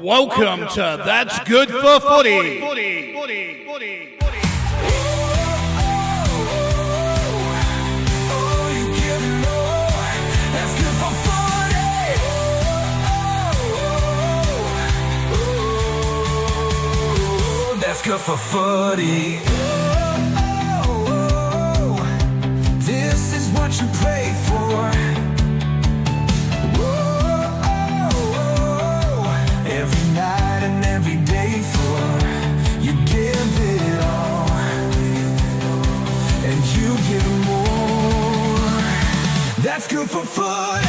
Welcome to That's Good for Footy. That's good for footy. This is what you pray for. Every night and every day for you give it all, and you get more. That's good for footy.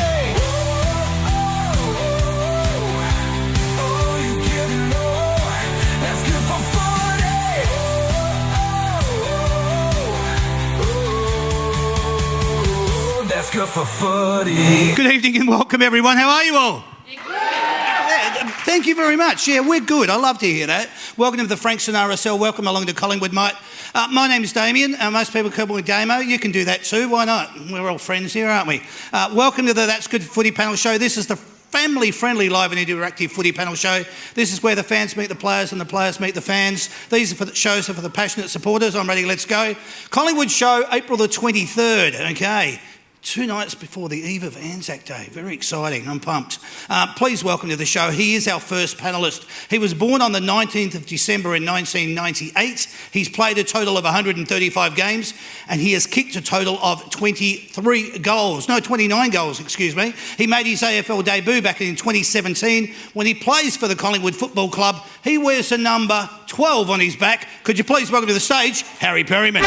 Good for footy. Good evening and welcome everyone. How are you all? Yeah, thank you very much. Yeah, we're good. I love to hear that. Welcome to the Frankston RSL. Welcome along to Collingwood, mate. My name is Damien. Most people call me Gamo. You can do that too. Why not? We're all friends here, aren't we? Welcome to the That's Good Footy panel show. This is the family-friendly live and interactive footy panel show. This is where the fans meet the players and the players meet the fans. These are for the shows are for the passionate supporters. I'm ready. Let's go. Collingwood show, April the 23rd. Okay. 2 nights before the eve of Anzac Day. Very exciting. I'm pumped. Please welcome to the show. He is our first panellist. He was born on the 19th of December in 1998. He's played a total of 135 games and he has kicked a total of 29 goals, excuse me. He made his AFL debut back in 2017 when he plays for the Collingwood Football Club. He wears the number 12 on his back. Could you please welcome to the stage, Harry Perryman.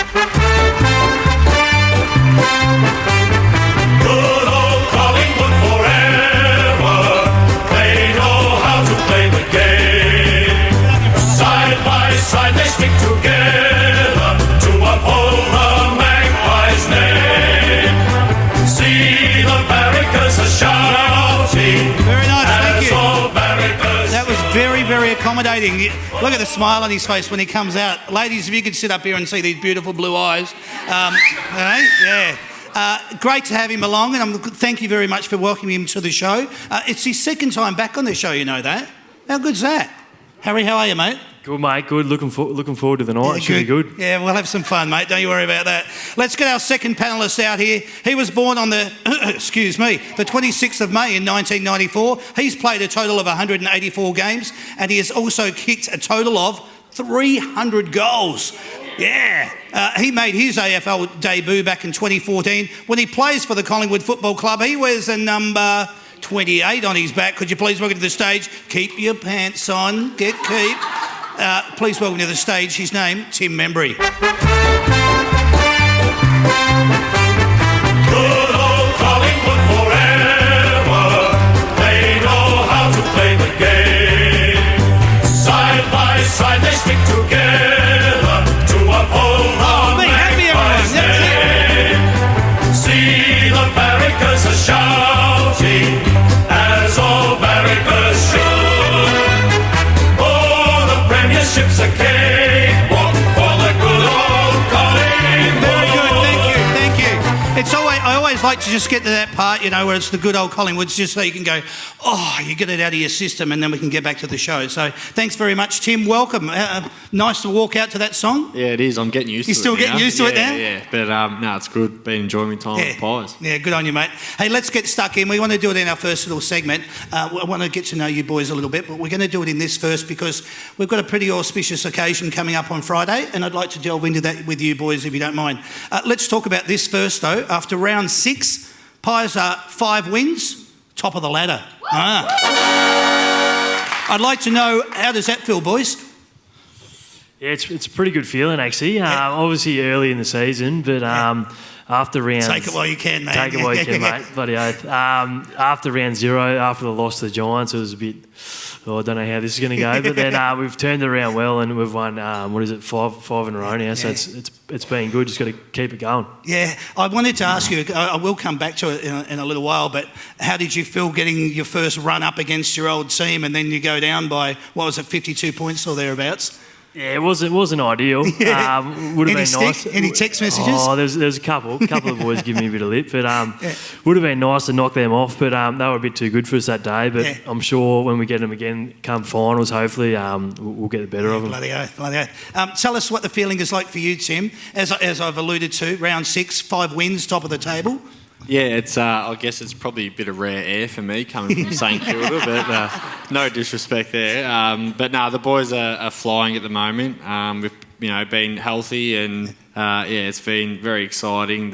Good old Collingwood forever. They know how to play the game. Side by side they stick together to uphold the Magpies' name. See the barricades are shouting. Very nice, thank you. All barricades that was very, very accommodating. Look at the smile on his face when he comes out. Ladies, if you could sit up here and see these beautiful blue eyes. Yeah. Great to have him along, and thank you very much for welcoming him to the show. It's his second time back on the show, you know that. How good's that? Harry, how are you, mate? Good, mate. Good. Looking forward to the night. Yeah, Should be good. Yeah, we'll have some fun, mate. Don't you worry about that. Let's get our second panellist out here. He was born on the, the 26th of May in 1994. He's played a total of 184 games, and he has also kicked a total of 300 goals. Yeah. He made his AFL debut back in 2014 when he plays for the Collingwood Football Club. He wears the number 28 on his back. Could you please welcome to the stage? Keep your pants on. Keep. Please welcome to the stage his name, Tim Membry. Good old Collingwood forever. They know how to play the game. Side by side they stick together to uphold the Magpies' name. See the barricades are shouting as all barricades should. Oh, the premiership's a cakewalk for the good old Collingwood. Very good, thank you. I always like to just get to that part, you know, where it's the good old Collingwoods, just so you can go, you get it out of your system, and then we can get back to the show. So thanks very much, Tim. Welcome. Nice to walk out to that song. Yeah, it is. I'm getting used to it. You're still getting used to it now? Yeah, but no, it's good. Been enjoying my time with the Pies. Yeah, good on you, mate. Hey, let's get stuck in. We want to do it in our first little segment. I want to get to know you boys a little bit, but we're going to do it in this first because we've got a pretty auspicious occasion coming up on Friday, and I'd like to delve into that with you boys, if you don't mind. Let's talk about this first, though. After round 6, Pies are 5 wins, top of the ladder. I'd like to know, how does that feel, boys? Yeah, it's a pretty good feeling, actually. Obviously early in the season, but after round... Take it while you can, mate. Take it while you can, mate. Bloody oath. After round 0, after the loss to the Giants, it was a bit... I don't know how this is going to go, but then we've turned it around well and we've won, 5 in a row now, so it's been good. Just got to keep it going. Yeah, I wanted to ask you, I will come back to it in a little while, but how did you feel getting your first run up against your old team and then you go down by, 52 points or thereabouts? Yeah, it wasn't ideal. Would have been nice. Any text messages? Oh, there's a couple of boys giving me a bit of lip, but would have been nice to knock them off. But they were a bit too good for us that day. But I'm sure when we get them again, come finals, hopefully we'll get the better of them. Bloody oath. Tell us what the feeling is like for you, Tim. As I've alluded to, round 6, 5 wins, top of the table. Yeah, it's. I guess it's probably a bit of rare air for me coming from St Kilda, but no disrespect there. But no, the boys are flying at the moment. We've been healthy, and it's been very exciting.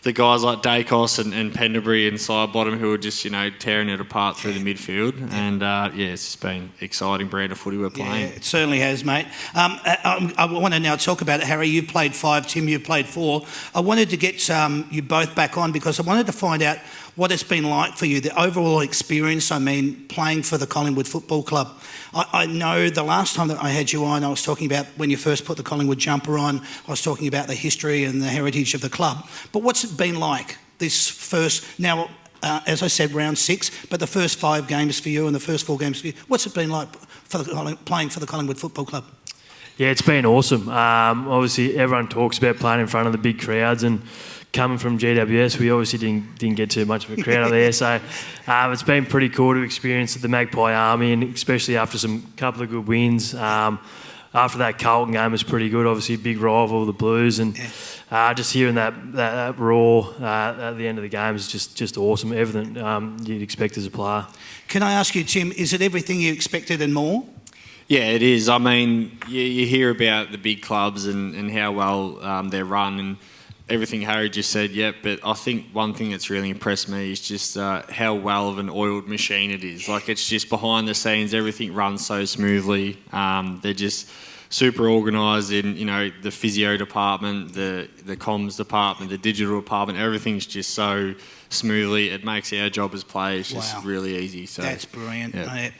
The guys like Dacos and Pendlebury and Sidebottom who are just tearing it apart through the midfield, and it's just been exciting brand of footy we're playing. Yeah, it certainly has, mate. I want to now talk about it, Harry. You've played 5, Tim, you've played 4. I wanted to get you both back on because I wanted to find out what it's been like for you, the overall experience, playing for the Collingwood Football Club. I know the last time that I had you on, I was talking about when you first put the Collingwood jumper on, I was talking about the history and the heritage of the club. But what's it been like, this first, now, as I said, round 6, but the first 5 games for you and the first 4 games for you, what's it been like for playing for the Collingwood Football Club? Yeah, it's been awesome. Obviously, everyone talks about playing in front of the big crowds, and coming from GWS, we obviously didn't get too much of a crowd out there. So it's been pretty cool to experience the Magpie Army, and especially after some couple of good wins. After that Carlton game was pretty good. Obviously, a big rival, the Blues, and just hearing that roar at the end of the game is just awesome. Everything you'd expect as a player. Can I ask you, Tim, is it everything you expected and more? Yeah, it is. I mean, you hear about the big clubs and how well they're run and everything Harry just said, but I think one thing that's really impressed me is just how well of an oiled machine it is. Like, it's just behind the scenes, everything runs so smoothly. They're just super organised in, the physio department, the comms department, the digital department, everything's just so smoothly. It makes our job as players just really easy. So that's brilliant. Yeah.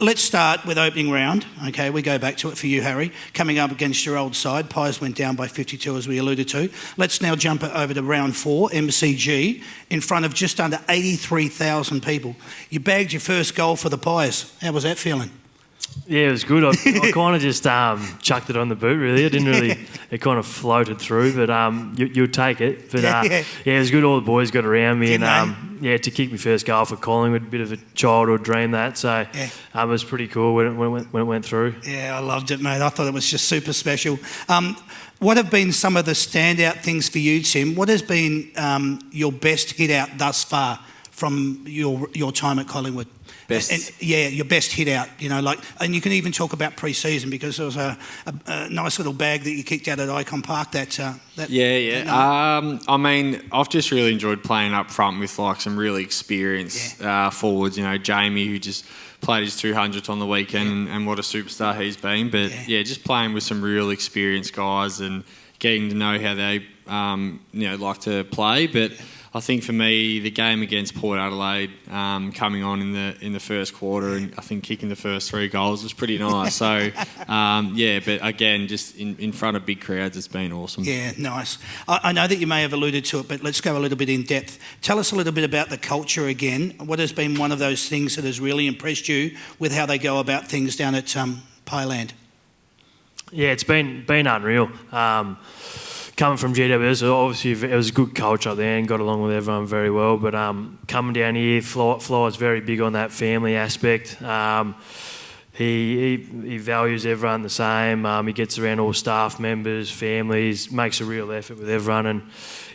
Let's start with opening round. Okay, we go back to it for you, Harry. Coming up against your old side, Pies went down by 52, as we alluded to. Let's now jump over to round 4, MCG, in front of just under 83,000 people. You bagged your first goal for the Pies. How was that feeling? Yeah, it was good. I kind of just chucked it on the boot, really. It kind of floated through, but you'll take it. But it was good. All the boys got around me, to kick my first goal for Collingwood, a bit of a childhood dream that. So it was pretty cool when it went through. Yeah, I loved it, mate. I thought it was just super special. What have been some of the standout things for you, Tim? What has been your best hit out thus far from your time at Collingwood? Your best hit out, and you can even talk about pre-season because there was a nice little bag that you kicked out at Icon Park. I mean, I've just really enjoyed playing up front with some really experienced forwards. Jamie, who just played his 200th on the weekend, and what a superstar he's been. But just playing with some real experienced guys and getting to know how they like to play. But I think for me, the game against Port Adelaide, coming on in the first quarter, and I think kicking the first 3 goals was pretty nice. So, but again, just in front of big crowds, it's been awesome. Yeah, nice. I know that you may have alluded to it, but let's go a little bit in depth. Tell us a little bit about the culture again. What has been one of those things that has really impressed you with how they go about things down at Pieland? Yeah, it's been unreal. Coming from GWS, obviously it was a good culture up there and got along with everyone very well. But coming down here, Fly's very big on that family aspect. He values everyone the same. He gets around all staff members, families, makes a real effort with everyone. And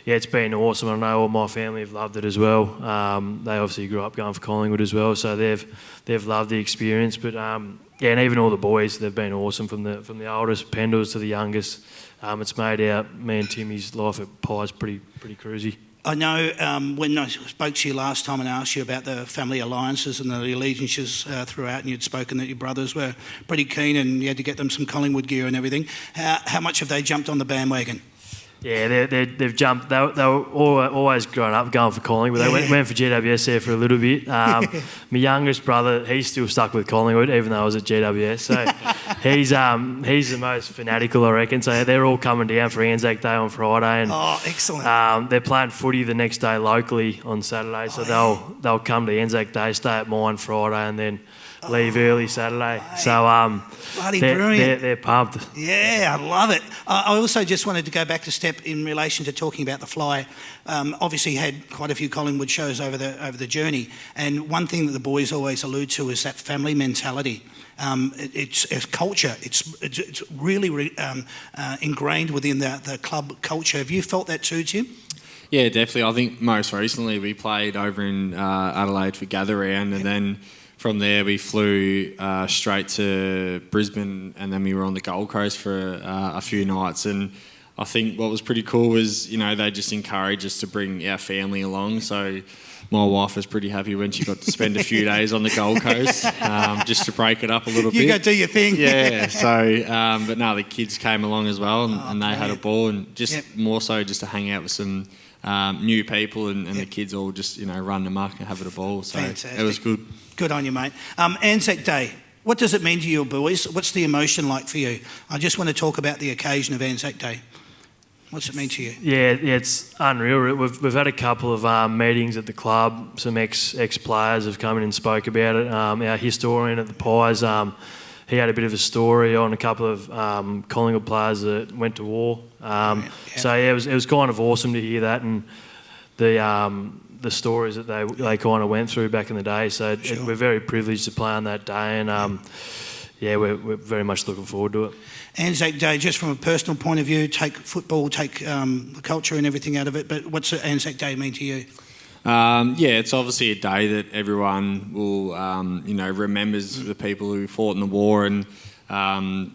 it's been awesome. I know all my family have loved it as well. They obviously grew up going for Collingwood as well, so they've loved the experience. But and even all the boys, they've been awesome from the oldest Pendles to the youngest. It's made me and Timmy's life at Pies pretty cruisy. I know when I spoke to you last time and asked you about the family alliances and the allegiances throughout, and you'd spoken that your brothers were pretty keen and you had to get them some Collingwood gear and everything. How much have they jumped on the bandwagon? Yeah, they've jumped. They were always growing up going for Collingwood. They went for GWS there for a little bit. My youngest brother, he's still stuck with Collingwood, even though I was at GWS. So he's the most fanatical, I reckon. So they're all coming down for Anzac Day on Friday, and Oh, excellent. they're playing footy the next day locally on Saturday. So they'll come to Anzac Day, stay at mine Friday, and then leave early Saturday. So Bloody brilliant. They're pumped. Yeah, I love it. I also just wanted to go back a step in relation to talking about the fly. Obviously, had quite a few Collingwood shows over the journey, and one thing that the boys always allude to is that family mentality. It's culture. It's really ingrained within the club culture. Have you felt that too, Tim? Yeah, definitely. I think most recently we played over in Adelaide for Gather Round, and then from there we flew straight to Brisbane, and then we were on the Gold Coast for a few nights. And I think what was pretty cool was, they just encouraged us to bring our family along. So my wife was pretty happy when she got to spend a few days on the Gold Coast, just to break it up a little bit. You go do your thing. Yeah, so, but no, the kids came along as well, and they had a ball, and just more so just to hang out with some new people, and the kids all just, run amok and have a ball. So Fantastic. It was good. Good on you, mate. Anzac Day. What does it mean to you, boys? What's the emotion like for you? I just want to talk about the occasion of Anzac Day. What's it mean to you? Yeah, it's unreal. We've had a couple of meetings at the club. Some ex players have come in and spoke about it. Our historian at the Pies, he had a bit of a story on a couple of Collingwood players that went to war. So yeah, it was kind of awesome to hear that, and the stories that they kind of went through back in the day. So we're very privileged to play on that day, and we're very much looking forward to it. Anzac Day, just from a personal point of view, take football, take the culture and everything out of it, but what's Anzac Day mean to you? It's obviously a day that everyone will, remembers the people who fought in the war, and I'm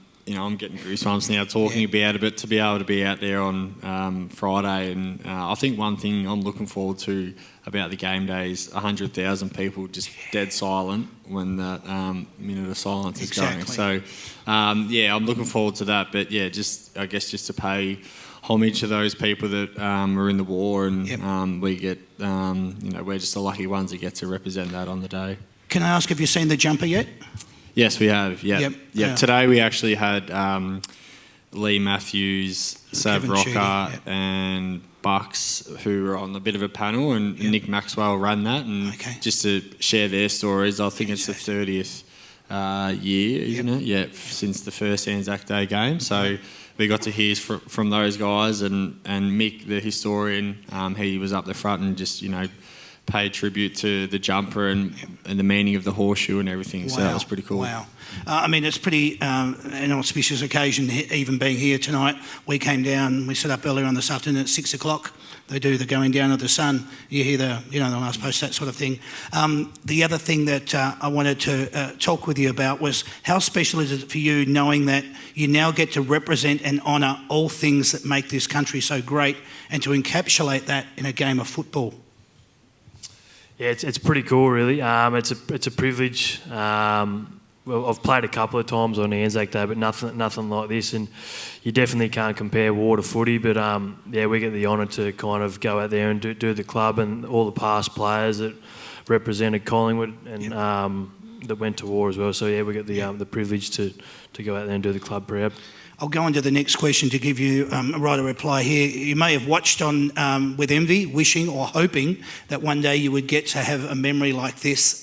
getting goosebumps now talking about it, but to be able to be out there on Friday, and I think one thing I'm looking forward to about the game day is 100,000 people just dead silent when that minute of silence is going. So, I'm looking forward to that, but just to pay homage to those people that were in the war, and we get, we're just the lucky ones that get to represent that on the day. Can I ask, have you seen the jumper yet? Yes, we have. Yeah. Yep. Today we actually had Lee Matthews, Sav Kevin Rocker, Chudy, and Bucks, who were on a bit of a panel, and Nick Maxwell ran that, and just to share their stories. I think it's the 30th year, isn't it? Yeah, since the first Anzac Day game. So we got to hear from those guys, and Mick, the historian, he was up the front and just paid tribute to the jumper and the meaning of the horseshoe and everything. Wow. So that was pretty cool. Wow. It's pretty an auspicious occasion, even being here tonight. We came down, we set up earlier on this afternoon at 6 o'clock. They do the going down of the sun. You hear the last post, that sort of thing. The other thing that I wanted to talk with you about was how special is it for you knowing that you now get to represent and honour all things that make this country so great, and to encapsulate that in a game of football? Yeah, it's pretty cool, really. It's a privilege. I've played a couple of times on Anzac Day, but nothing like this, and you definitely can't compare war to footy. But we get the honour to kind of go out there and do the club, and all the past players that represented Collingwood and that went to war as well. So we get the privilege to go out there and do the club proud. I'll go on to the next question to give you a right of reply here. You may have watched on with envy, wishing or hoping that one day you would get to have a memory like this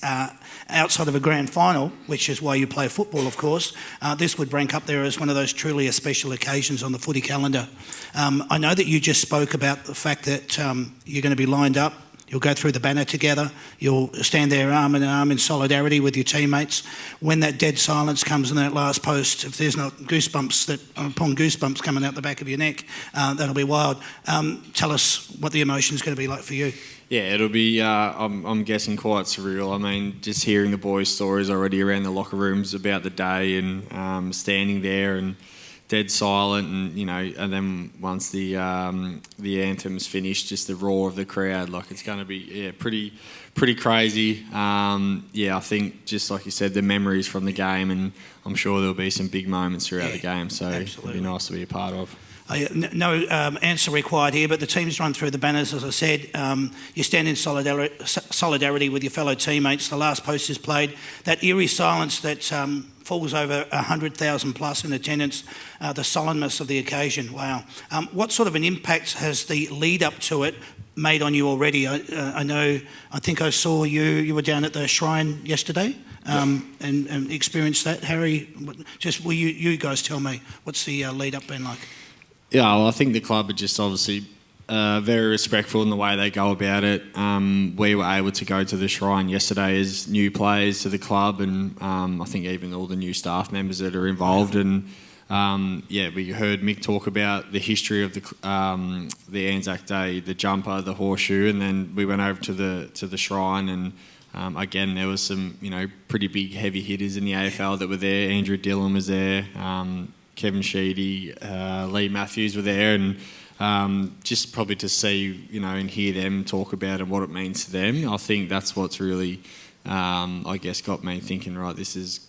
outside of a grand final, which is why you play football, of course. This would rank up there as one of those truly special occasions on the footy calendar. I know that you just spoke about the fact that you're going to be lined up. You'll go through the banner together. You'll stand there arm in arm in solidarity with your teammates. When that dead silence comes in that last post, if there's not goosebumps upon goosebumps coming out the back of your neck, that'll be wild. Tell us what the emotion's going to be like for you. Yeah, it'll be, I'm guessing, quite surreal. I mean, just hearing the boys' stories already around the locker rooms about the day, and standing there and dead silent, and and then once the anthem's finished, just the roar of the crowd, like it's going to be pretty crazy. I think, just like you said, the memories from the game, and I'm sure there'll be some big moments throughout the game, so it'll be nice to be a part of. No answer required here, but the teams run through the banners, as I said. You stand in solidarity with your fellow teammates. The last post is played. That eerie silence that falls over 100,000 plus in attendance. The solemnness of the occasion, wow. What sort of an impact has the lead up to it made on you already? I think I saw you were down at the shrine yesterday and experienced that. Harry, just will you guys tell me, what's the lead up been like? Yeah, well, I think the club are just obviously very respectful in the way they go about it. We were able to go to the shrine yesterday as new players to the club, and I think even all the new staff members that are involved. And we heard Mick talk about the history of the Anzac Day, the jumper, the horseshoe, and then we went over to the shrine, and again there was some pretty big heavy hitters in the AFL that were there. Andrew Dillon was there, Kevin Sheedy, Lee Matthews were there, and just probably to see, and hear them talk about it, what it means to them. I think that's what's really, got me thinking, right, this is,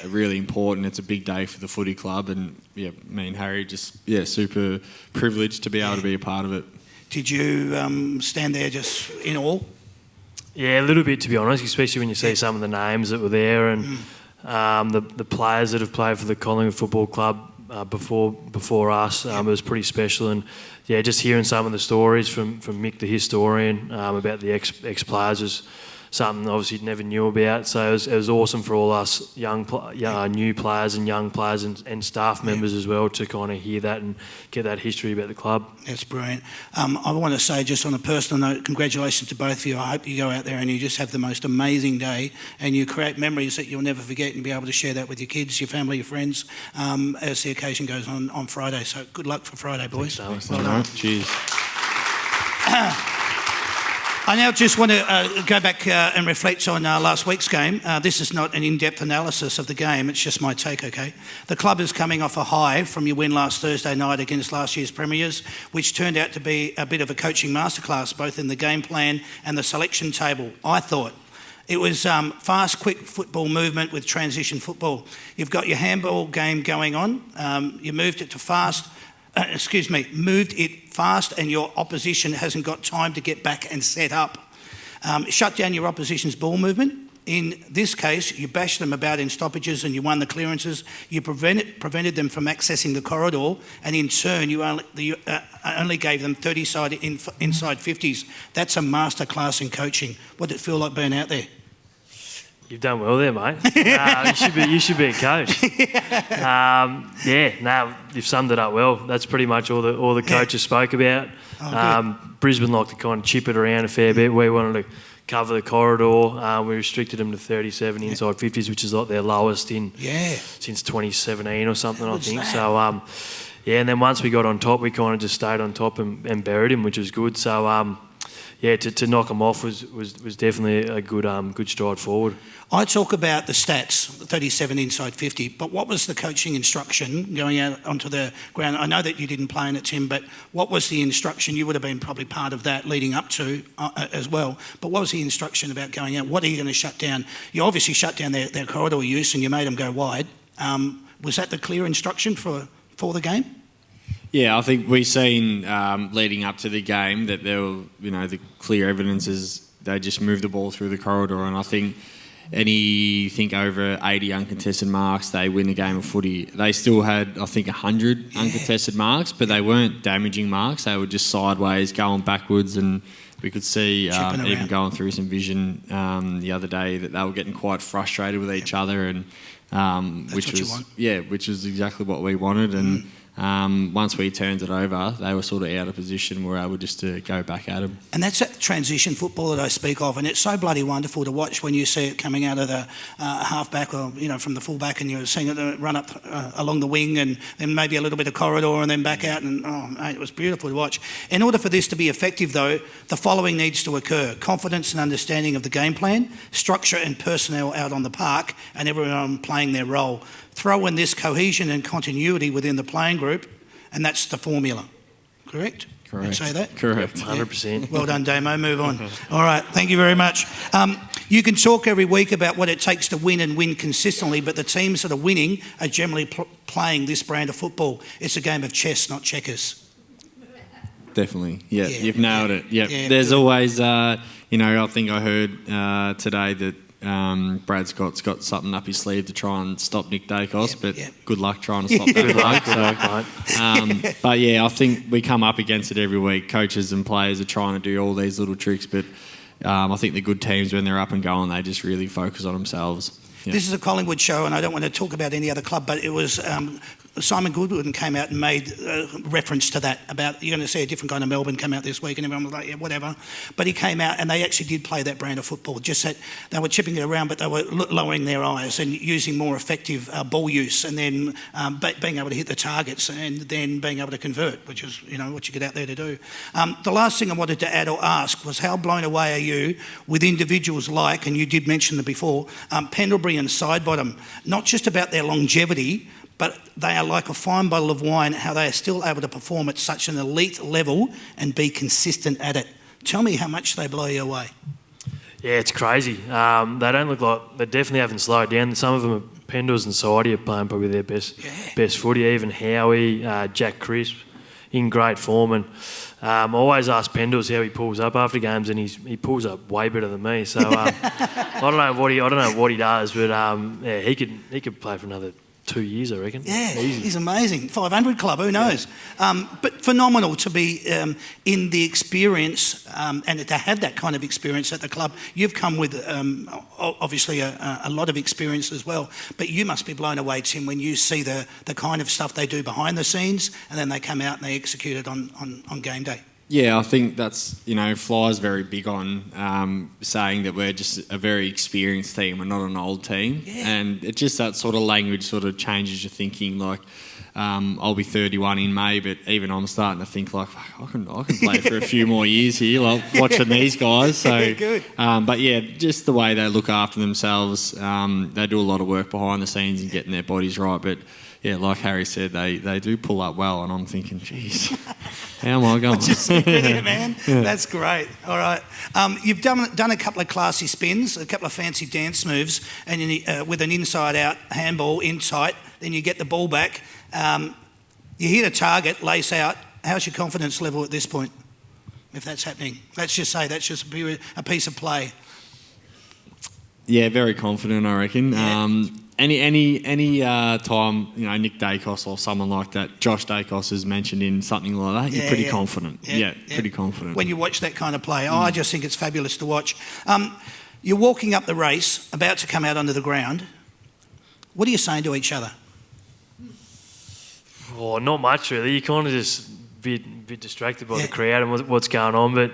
really important. It's a big day for the footy club, and me and Harry super privileged to be able to be a part of it. Did you stand there just in awe? Yeah, a little bit, to be honest, especially when you see some of the names that were there and the players that have played for the Collingwood Football Club before us. It was pretty special, and just hearing some of the stories from Mick the historian about the ex-players was something obviously never knew about. So it was awesome for all us new players and young players and staff members as well to kind of hear that and get that history about the club. That's brilliant. I want to say, just on a personal note, congratulations to both of you. I hope you go out there and you just have the most amazing day and you create memories that you'll never forget and be able to share that with your kids, your family, your friends as the occasion goes on Friday. So good luck for Friday, boys. Thanks, well done. Cheers. I now just want to go back and reflect on last week's game. This is not an in-depth analysis of the game, it's just my take, okay? The club is coming off a high from your win last Thursday night against last year's premiers, which turned out to be a bit of a coaching masterclass, both in the game plan and the selection table, I thought. It was fast, quick football movement with transition football. You've got your handball game going on. You moved it fast, and your opposition hasn't got time to get back and set up. Shut down your opposition's ball movement. In this case, you bashed them about in stoppages and you won the clearances. You prevented them from accessing the corridor, and in turn, you only gave them 30 inside 50s. That's a masterclass in coaching. What did it feel like being out there? You've done well there, mate. You should be a coach. You've summed it up well. That's pretty much all the coaches spoke about. Brisbane liked to kind of chip it around a fair bit. We wanted to cover the corridor. We restricted them to 37 inside 50s, which is like their lowest since 2017 or something, I think. So, and then once we got on top, we kind of just stayed on top and buried him, which was good. So, to knock them off was definitely a good stride forward. I talk about the stats, 37 inside 50, but what was the coaching instruction going out onto the ground? I know that you didn't play in it, Tim, but what was the instruction? You would have been probably part of that leading up to as well, but what was the instruction about going out? What are you going to shut down? You obviously shut down their corridor use and you made them go wide. Was that the clear instruction for the game? Yeah, I think we've seen leading up to the game that there were, the clear evidence is they just moved the ball through the corridor, and I think anything over 80 uncontested marks, they win the game of footy. They still had, I think, 100 uncontested marks, but they weren't damaging marks. They were just sideways, going backwards, and we could see even going through some vision the other day that they were getting quite frustrated with each other, and which was exactly what we wanted. And once we turned it over, they were sort of out of position. We were able just to go back at them. And that's that transition football that I speak of, and it's so bloody wonderful to watch when you see it coming out of the half-back or, from the full-back, and you're seeing it run up along the wing and then maybe a little bit of corridor and then back out, and, mate, it was beautiful to watch. In order for this to be effective, though, the following needs to occur: confidence and understanding of the game plan, structure and personnel out on the park, and everyone playing their role. Throw in this cohesion and continuity within the playing group, and that's the formula. Correct? Correct. Say that? Correct. 100%. Well done, Damo. Move on. All right. Thank you very much. You can talk every week about what it takes to win and win consistently, but the teams that are winning are generally playing this brand of football. It's a game of chess, not checkers. Definitely. Yeah, you've nailed it. Yep. There's always, I think I heard today that Brad Scott's got something up his sleeve to try and stop Nick Dacos, but yep. good luck trying to stop that bloke. But yeah, I think we come up against it every week. Coaches and players are trying to do all these little tricks, but I think the good teams, when they're up and going, they just really focus on themselves. Yeah. This is a Collingwood show, and I don't want to talk about any other club, but it was Simon Goodwin came out and made reference to that about you're going to see a different kind of Melbourne come out this week, and everyone was like, yeah, whatever. But he came out and they actually did play that brand of football. Just that they were chipping it around, but they were lowering their eyes and using more effective ball use, and then being able to hit the targets and then being able to convert, which is what you get out there to do. The last thing I wanted to add or ask was how blown away are you with individuals like, and you did mention them before, Pendlebury and Sidebottom, not just about their longevity, but they are like a fine bottle of wine, how they are still able to perform at such an elite level and be consistent at it. Tell me how much they blow you away. Yeah, it's crazy. They don't look like... They definitely haven't slowed down. Some of them, Pendles and Sidey, are playing probably their best footy. Even Howie, Jack Crisp, in great form. And I always ask Pendles how he pulls up after games, and he pulls up way better than me. So I don't know what he does, but yeah, he could play for another 2 years, I reckon. Yeah, easy. He's amazing. 500 club, who knows? But phenomenal to be in the experience and to have that kind of experience at the club. You've come with obviously a lot of experience as well, but you must be blown away, Tim, when you see the kind of stuff they do behind the scenes and then they come out and they execute it on game day. Yeah, I think that's, Fly's very big on saying that we're just a very experienced team, we're not an old team. Yeah. And it's just that sort of language sort of changes your thinking. Like, I'll be 31 in May, but even I'm starting to think like, I can play for a few more years here, like watching these guys. So, good. But yeah, just the way they look after themselves, they do a lot of work behind the scenes and getting their bodies right. But yeah, like Harry said, they do pull up well, and I'm thinking, geez, how am I going? Just brilliant, man. Yeah. That's great. All right. You've done a couple of classy spins, a couple of fancy dance moves, and with an inside-out handball in tight, then you get the ball back. You hit a target, lace out. How's your confidence level at this point, if that's happening? Let's just say that's just a piece of play. Yeah, very confident, I reckon. Yeah. Any time, Nick Dacos or someone like that, Josh Dacos is mentioned in something like that, you're pretty confident. Yeah, pretty confident. When you watch that kind of play, I just think it's fabulous to watch. You're walking up the race, about to come out onto the ground. What are you saying to each other? Oh, not much really. You kind of just bit distracted by the crowd and what's going on, but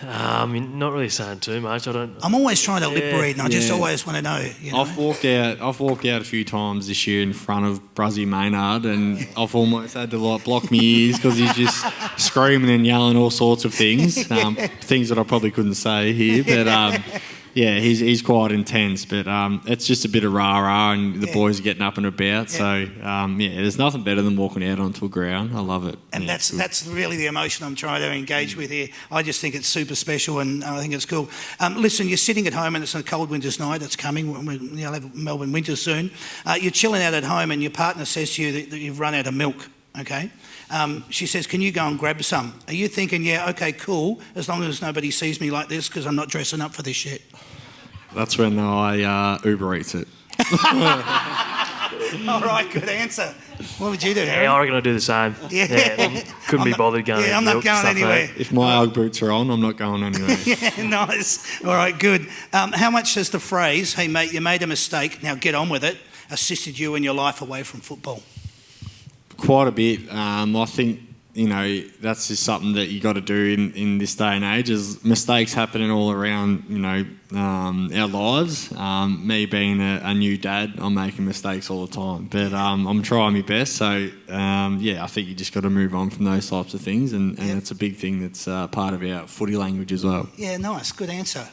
not really saying too much. I'm always trying to lip read, and I just always want to know. I've walked out a few times this year in front of Bruzzy Maynard, and I've almost had to block my ears because he's just screaming and yelling all sorts of things, things that I probably couldn't say here, but. Yeah, he's quite intense, but it's just a bit of rah-rah and the boys are getting up and about. So, there's nothing better than walking out onto a ground. I love it. And that's really the emotion I'm trying to engage with here. I just think it's super special and I think it's cool. Listen, you're sitting at home and it's a cold winter's night. It's coming. We'll have Melbourne winter soon. You're chilling out at home and your partner says to you that you've run out of milk, okay? She says, can you go and grab some? Are you thinking, yeah, okay, cool, as long as nobody sees me like this because I'm not dressing up for this shit? That's when I Uber Eats it. All right, good answer. What would you do, Harry? Yeah, I reckon I'd do the same. Yeah, couldn't be bothered going. Yeah, I'm not going anywhere. If my Ugg boots are on, I'm not going anywhere. Yeah, nice. All right, good. How much does the phrase, hey mate, you made a mistake, now get on with it, assisted you in your life away from football? Quite a bit. I think, that's just something that you got to do in this day and age. Is mistakes happening all around, our lives. Me being a new dad, I'm making mistakes all the time, but I'm trying my best. So I think you just got to move on from those types of things, and it's a big thing that's part of our footy language as well. Yeah, nice, good answer.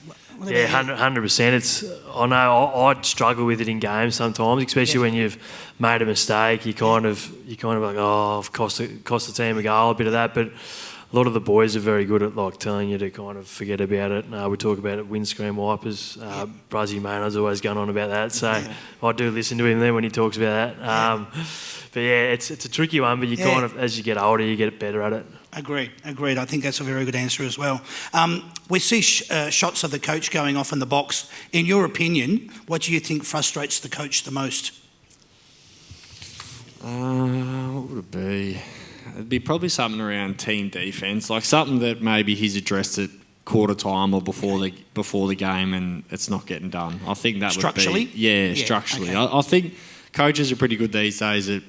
Yeah, 100%. I know I'd struggle with it in games sometimes, especially when you've made a mistake. You kind of like, I've cost the team a goal, a bit of that. But a lot of the boys are very good at telling you to kind of forget about it. We talk about it, windscreen wipers. Bruzzy Maynard's always going on about that. So I do listen to him there when he talks about that. But yeah, it's a tricky one. But you kind of, as you get older, you get better at it. Agreed. I think that's a very good answer as well. We see shots of the coach going off in the box. In your opinion, what do you think frustrates the coach the most? What would it be? It'd be probably something around team defence, like something that maybe he's addressed at quarter time or before the game and it's not getting done. I think that structurally? Would be... structurally. Okay. I think coaches are pretty good these days at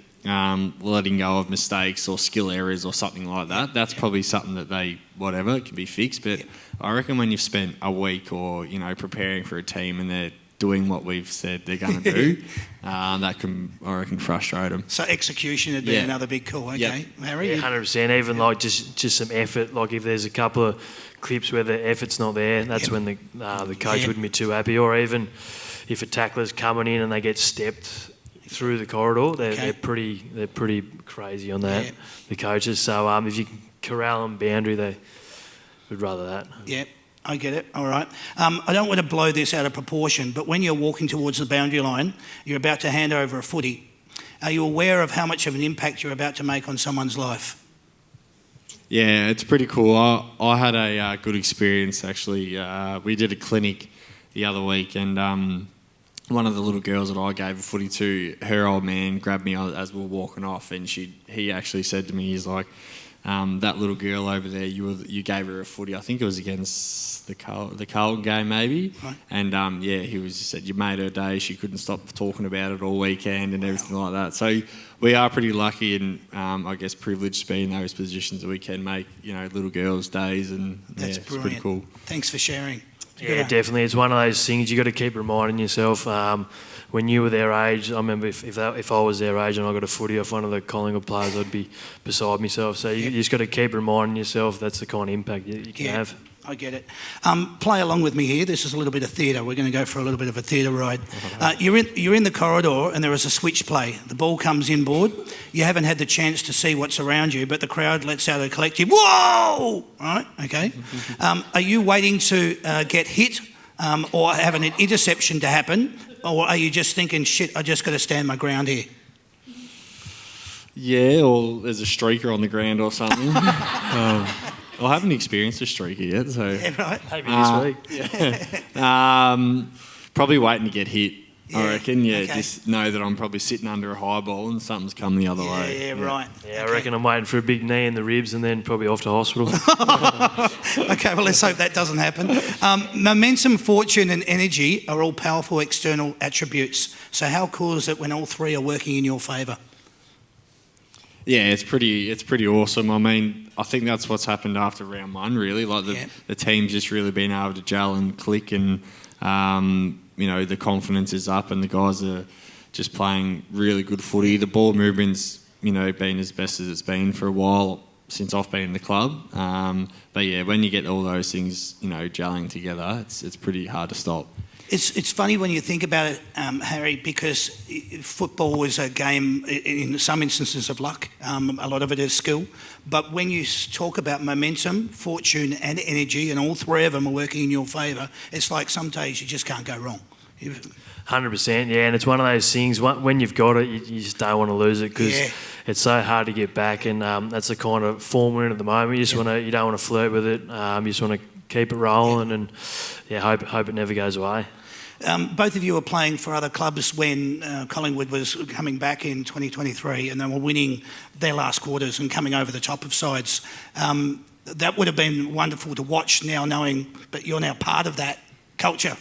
letting go of mistakes or skill errors or something like that. That's probably something that it can be fixed. But I reckon when you've spent a week or, preparing for a team and they're doing what we've said they're going to do, that can, I reckon, frustrate them. So execution would be another big call, okay? Yep. Harry? Yeah, 100%. Even like just some effort. Like if there's a couple of clips where the effort's not there, that's when the coach wouldn't be too happy. Or even if a tackler's coming in and they get stepped through the corridor, they're pretty crazy on that, the coaches. So if you can corral them boundary, they would rather that. Yeah, I get it. All right. I don't want to blow this out of proportion, but when you're walking towards the boundary line, you're about to hand over a footy. Are you aware of how much of an impact you're about to make on someone's life? Yeah, it's pretty cool. I had a good experience, actually. We did a clinic the other week and one of the little girls that I gave a footy to, her old man grabbed me as we were walking off and he actually said to me, he's like, that little girl over there, you gave her a footy. I think it was against the Carlton game maybe. Right. And he was just said, you made her day. She couldn't stop talking about it all weekend and everything like that. So we are pretty lucky and I guess privileged to be in those positions that we can make, little girls' days and That's it's pretty cool. Thanks for sharing. Yeah, definitely. It's one of those things you got to keep reminding yourself. When you were their age, I remember if I was their age and I got a footy off one of the Collingwood players, I'd be beside myself. So you just got to keep reminding yourself that's the kind of impact you can have. I get it. Play along with me here. This is a little bit of theatre. We're going to go for a little bit of a theatre ride. You're in the corridor and there is a switch play. The ball comes inboard. You haven't had the chance to see what's around you, but the crowd lets out a collective, whoa! Right, okay. Are you waiting to get hit or have an interception to happen? Or are you just thinking, shit, I just got to stand my ground here? Yeah, or there's a streaker on the ground or something. I haven't experienced a streaker yet, so... Yeah, right. Maybe this week. Probably waiting to get hit, Yeah, I reckon. Yeah, okay. just know that I'm probably sitting under a high ball and something's coming the other way. Yeah, right. Yeah, I reckon I'm waiting for a big knee in the ribs and then probably off to hospital. Okay, well, let's hope that doesn't happen. Momentum, fortune and energy are all powerful external attributes. So how cool is it when all three are working in your favour? Yeah, it's pretty awesome. I mean, I think that's what's happened after round one, really. Like the team's just really been able to gel and click and, the confidence is up and the guys are just playing really good footy. The ball movement's, been as best as it's been for a while since I've been in the club. But yeah, when you get all those things, gelling together, it's pretty hard to stop. It's funny when you think about it, Harry, because football is a game in some instances of luck. A lot of it is skill. But when you talk about momentum, fortune and energy, and all three of them are working in your favour, it's like some days you just can't go wrong. 100%, yeah, and it's one of those things, when you've got it, you just don't want to lose it because it's so hard to get back, and that's the kind of form we're in at the moment. You don't want to flirt with it, you just want to keep it rolling and hope it never goes away. Both of you were playing for other clubs when Collingwood was coming back in 2023 and they were winning their last quarters and coming over the top of sides. That would have been wonderful to watch now knowing, but you're now part of that culture.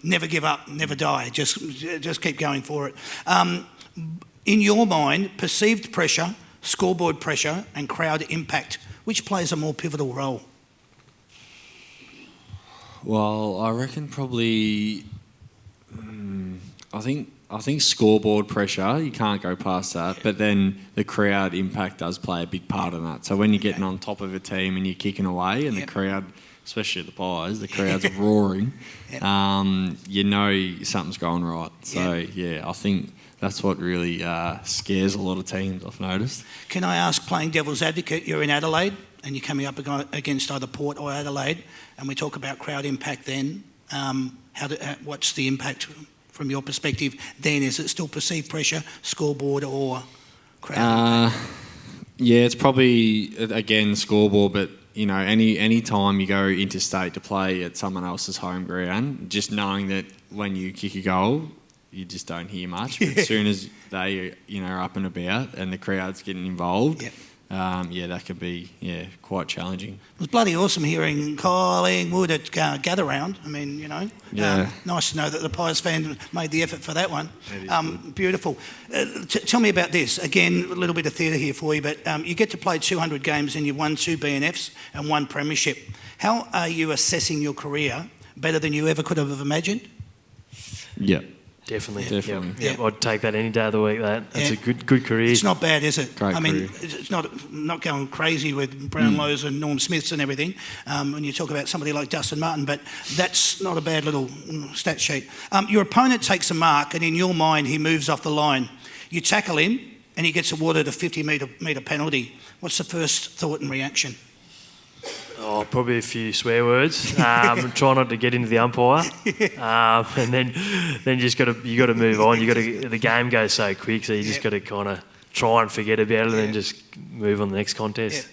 Never give up, never die, just keep going for it. In your mind, perceived pressure, scoreboard pressure and crowd impact, which plays a more pivotal role? Well, I reckon probably. I think scoreboard pressure, you can't go past that. But then the crowd impact does play a big part in that. So when you're getting on top of a team and you're kicking away, and the crowd, especially the Pies, the crowd's roaring. Something's going right. So I think that's what really scares a lot of teams, I've noticed. Can I ask, playing devil's advocate, you're in Adelaide and you're coming up against either Port or Adelaide, and we talk about crowd impact then. What's the impact from your perspective then? Is it still perceived pressure, scoreboard or crowd impact? Yeah, it's probably, again, scoreboard, but, you know, any time you go interstate to play at someone else's home ground, just knowing that when you kick a goal, you just don't hear much. But as soon as they, you know, are up and about and the crowd's getting involved, that could be, quite challenging. It was bloody awesome hearing Collingwood at Gather Round. I mean, you know, nice to know that the Pies fan made the effort for that one. Beautiful. Tell me about this. Again, a little bit of theatre here for you, but you get to play 200 games and you've won 2 BNFs and 1 premiership. How are you assessing your career better than you ever could have imagined? Yeah. Definitely. Yeah. I'd take that any day of the week. That's a good career. It's not bad, is it? Great career. Career. It's not going crazy with Brownlows and Norm Smiths and everything. When you talk about somebody like Dustin Martin, but that's not a bad little stat sheet. Your opponent takes a mark, and in your mind, he moves off the line. You tackle him, and he gets awarded a 50-metre penalty. What's the first thought and reaction? Oh, probably a few swear words. Try not to get into the umpire, and then you got to move on. The game goes so quick, so you just got to kind of try and forget about it, and then just move on to the next contest.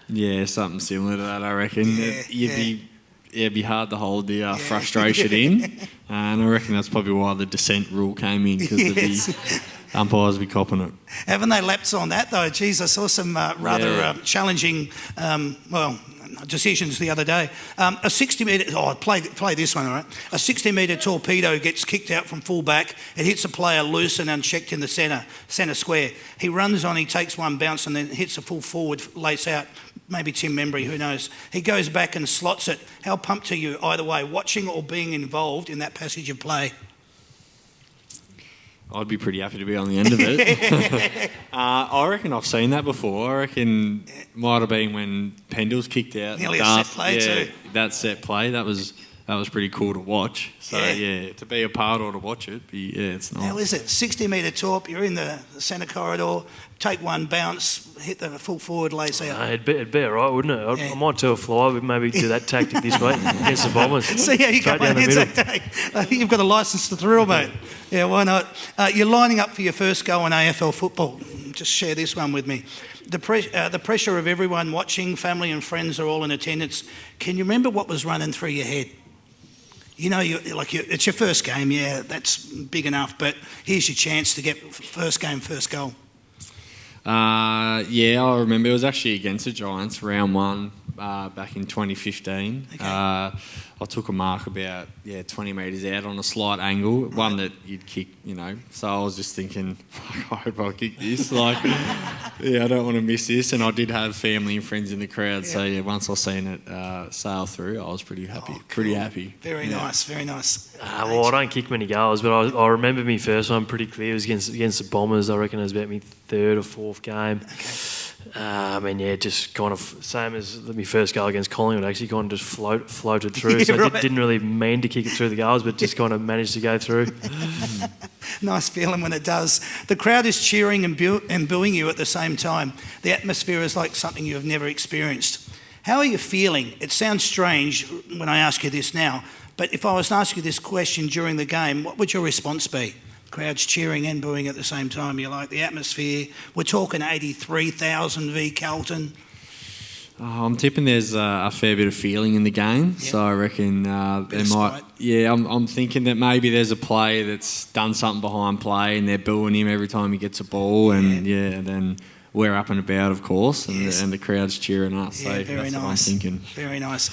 Yeah, something similar to that, I reckon. It'd be hard to hold the frustration in, and I reckon that's probably why the dissent rule came in, because the umpires be copping it. Haven't they lapsed on that though? Geez, I saw some rather challenging, decisions the other day. A 60-metre... Oh, play this one, all right? A 60-metre torpedo gets kicked out from full back. It hits a player loose and unchecked in the centre square. He runs on, he takes one bounce and then hits a full forward lace out. Maybe Tim Membry, who knows? He goes back and slots it. How pumped are you either way, watching or being involved in that passage of play? I'd be pretty happy to be on the end of it. I reckon I've seen that before. I reckon it might have been when Pendle's kicked out. Nearly a set play too. That set play, that was pretty cool to watch. So, to be a part or to watch it, it's nice. How is it? 60-metre torp, you're in the centre corridor, take one bounce, hit the full forward lace out. It'd be all right, wouldn't it? I might tell Fly, we'd maybe do that tactic this week against the Bombers. See how you go on Anzac Day. You've got a licence to thrill, mate. Yeah, why not? You're lining up for your first goal in AFL football. Just share this one with me. The pressure of everyone watching, family and friends are all in attendance. Can you remember what was running through your head? You know, it's your first game, that's big enough, but here's your chance to get first game, first goal. I remember it was actually against the Giants, round 1, back in 2015. Okay. I took a mark about 20 metres out on a slight angle, one that you'd kick, you know. So I was just thinking, I hope I kick this. I don't want to miss this. And I did have family and friends in the crowd. So once I seen it sail through, I was pretty happy. Cool. Pretty happy. Very nice, very nice. Well, I don't kick many goals, but I remember my first one pretty clear. It was against the Bombers. I reckon it was about my 3rd or 4th game. Okay. Just kind of same as my first goal against Collingwood. Actually, kind of just floated through. So I didn't really mean to kick it through the goals, but just kind of managed to go through. Nice feeling when it does. The crowd is cheering and booing you at the same time. The atmosphere is like something you have never experienced. How are you feeling? It sounds strange when I ask you this now, but if I was to ask you this question during the game, what would your response be? Crowds cheering and booing at the same time. You like the atmosphere. We're talking 83,000 v Carlton. I'm tipping there's a fair bit of feeling in the game, so I reckon there might. Yeah, I'm thinking that maybe there's a player that's done something behind play and they're booing him every time he gets a ball, and then we're up and about, of course, and the crowd's cheering us. Yeah, so very that's nice. what I'm thinking. Very nice.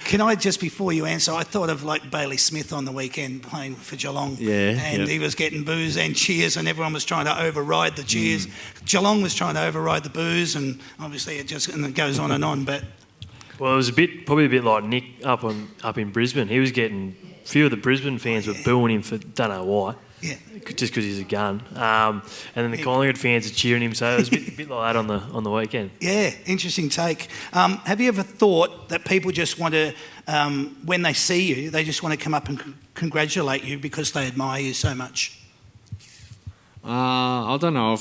Can I just, before you answer, I thought of like Bailey Smith on the weekend playing for Geelong. He was getting boos and cheers, and everyone was trying to override the cheers. Geelong was trying to override the boos, and obviously it goes on and on. But well, it was probably a bit like Nick up in Brisbane. He was getting a few of the Brisbane fans were booing him for don't know why. Yeah. Just because he's a gun. And then the Collingwood fans are cheering him, so it was a bit like that on the weekend. Yeah, interesting take. Have you ever thought that people just want to, when they see you, they just want to come up and congratulate you because they admire you so much? I don't know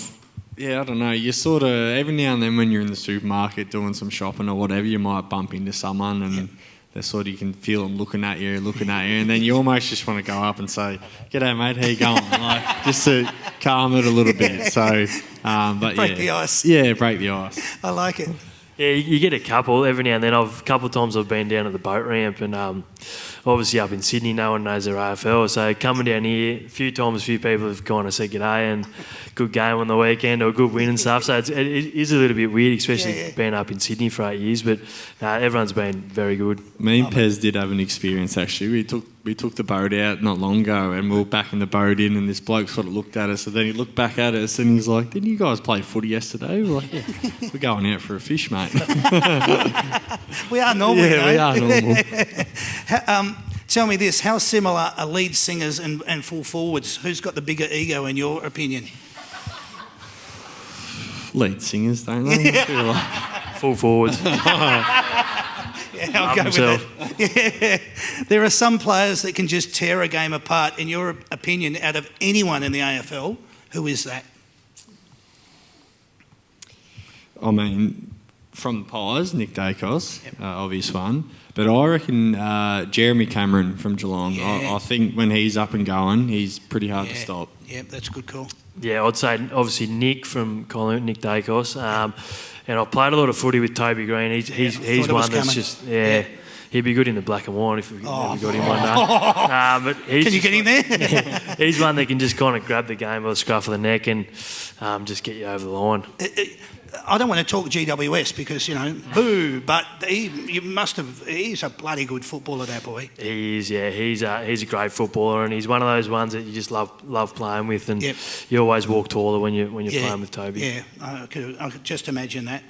I don't know. You sort of, every now and then when you're in the supermarket doing some shopping or whatever, you might bump into someone and they sort of, you can feel them looking at you, and then you almost just want to go up and say, "G'day, mate, how you going?" Like, just to calm it a little bit. So, but Break the ice. Yeah, break the ice. I like it. Yeah, you get a couple every now and then. A couple of times I've been down at the boat ramp, and obviously up in Sydney, no one knows their AFL. So coming down here, a few times, a few people have kind of said g'day and good game on the weekend or good win and stuff. So it is a little bit weird, especially being up in Sydney for 8 years. But everyone's been very good. Me and Pez did have an experience actually. We took the boat out not long ago, and we were backing the boat in, and this bloke sort of looked at us, and then he looked back at us, and he's like, "Didn't you guys play footy yesterday?" We're like, "Yeah, we're going out for a fish, mate." We are normal. Yeah, we are normal. Tell me this: how similar are lead singers and full forwards? Who's got the bigger ego, in your opinion? Lead singers, don't they? I feel like. Full forwards. Yeah, I'll go with that. Yeah. There are some players that can just tear a game apart. In your opinion, out of anyone in the AFL, who is that? I mean, from the Pies, Nick Dacos, obvious one. But I reckon Jeremy Cameron from Geelong. Yeah. I think when he's up and going, he's pretty hard to stop. Yeah, that's a good call. Yeah, I'd say obviously Nick from Collingwood, Nick Dacos. And I've played a lot of footy with Toby Green. He's one that's just he'd be good in the black and white if we got him one day. But Can you get him there? he's one that can just kind of grab the game by the scruff of the neck and just get you over the line. I don't want to talk GWS because, boo, but he's a bloody good footballer, that boy. He is, yeah. He's a great footballer, and he's one of those ones that you just love playing with, and you always walk taller when you're playing with Toby. Yeah, I could just imagine that.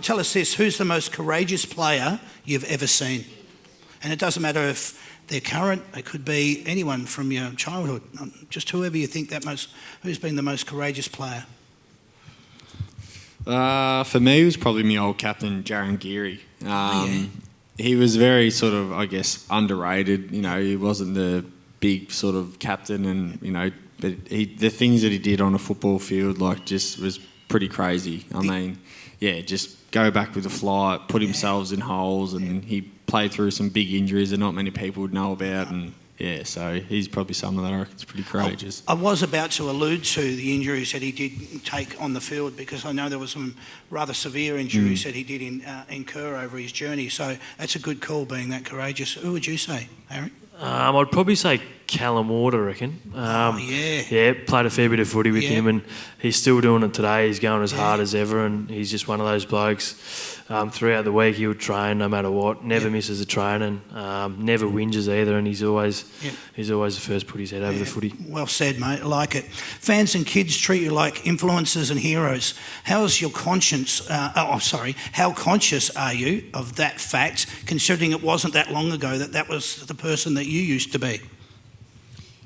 Tell us this: who's the most courageous player you've ever seen? And it doesn't matter if they're current; it could be anyone from your childhood. Just whoever you think who's been the most courageous player. For me, it was probably my old captain, Jaron Geary. He was very sort of, I guess, underrated. He wasn't the big sort of captain, and but the things that he did on a football field, just was pretty crazy. I mean, just go back with a flight, put himself in holes, and he played through some big injuries that not many people would know about, and. Yeah, so he's probably someone that I reckon is pretty courageous. I was about to allude to the injuries that he did take on the field, because I know there were some rather severe injuries that he did incur over his journey. So that's a good call, being that courageous. Who would you say, Harry? I'd probably say Callum Ward, I reckon. Yeah, played a fair bit of footy with him, and he's still doing it today. He's going as hard as ever, and he's just one of those blokes. Throughout the week, he would train no matter what. Never misses a training. Never whinges either, and he's always the first to put his head over the footy. Well said, mate. I like it. Fans and kids treat you like influencers and heroes. How's your conscience? How conscious are you of that fact, considering it wasn't that long ago that was the person that you used to be?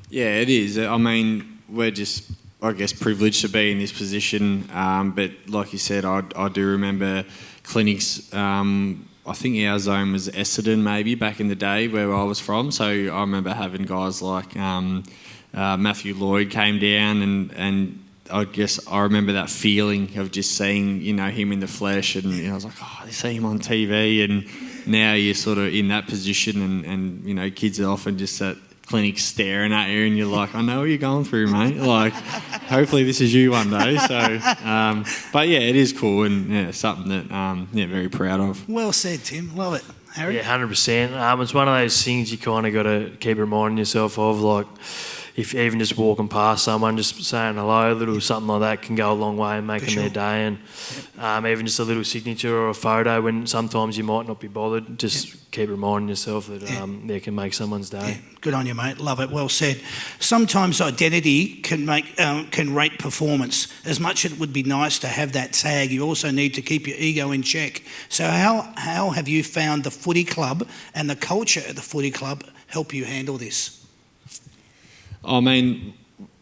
Yeah, it is. I mean, we're just, I guess, privileged to be in this position. But like you said, I do remember clinics. I think our zone was Essendon maybe back in the day where I was from. So I remember having guys like Matthew Lloyd came down, and I guess I remember that feeling of just seeing him in the flesh, and I was like, oh, they see him on TV, and now you're sort of in that position, and kids are often just at clinics staring at you, and you're like, I know what you're going through, mate. Hopefully this is you one day. So, but yeah, it is cool, and something that very proud of. Well said, Tim. Love it, Harry. Yeah, 100%. It's one of those things you kind of got to keep reminding yourself of, if even just walking past someone, just saying hello, a little something like that can go a long way in making their day. And even just a little signature or a photo when sometimes you might not be bothered, just keep reminding yourself that they can make someone's day. Yeah. Good on you, mate. Love it. Well said. Sometimes identity can rate performance. As much as it would be nice to have that tag, you also need to keep your ego in check. So how have you found the footy club and the culture at the footy club help you handle this? I mean,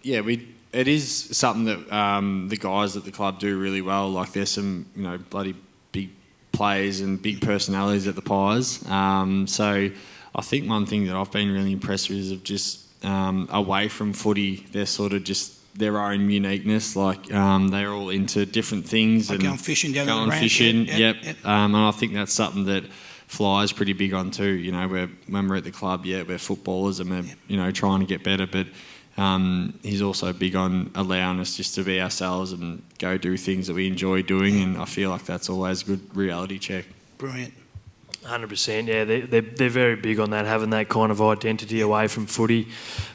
it is something that the guys at the club do really well. There's some, bloody big players and big personalities at the Pies. So I think one thing that I've been really impressed with is of just away from footy, they're sort of just their own uniqueness. They're all into different things. Like and going fishing down going the ramp. fishing, yep. And I think that's something that Fly's pretty big on too. When we're at the club, we're footballers and we're trying to get better, but he's also big on allowing us just to be ourselves and go do things that we enjoy doing, and I feel like that's always a good reality check. Brilliant. 100%, yeah. They're very big on that, having that kind of identity away from footy,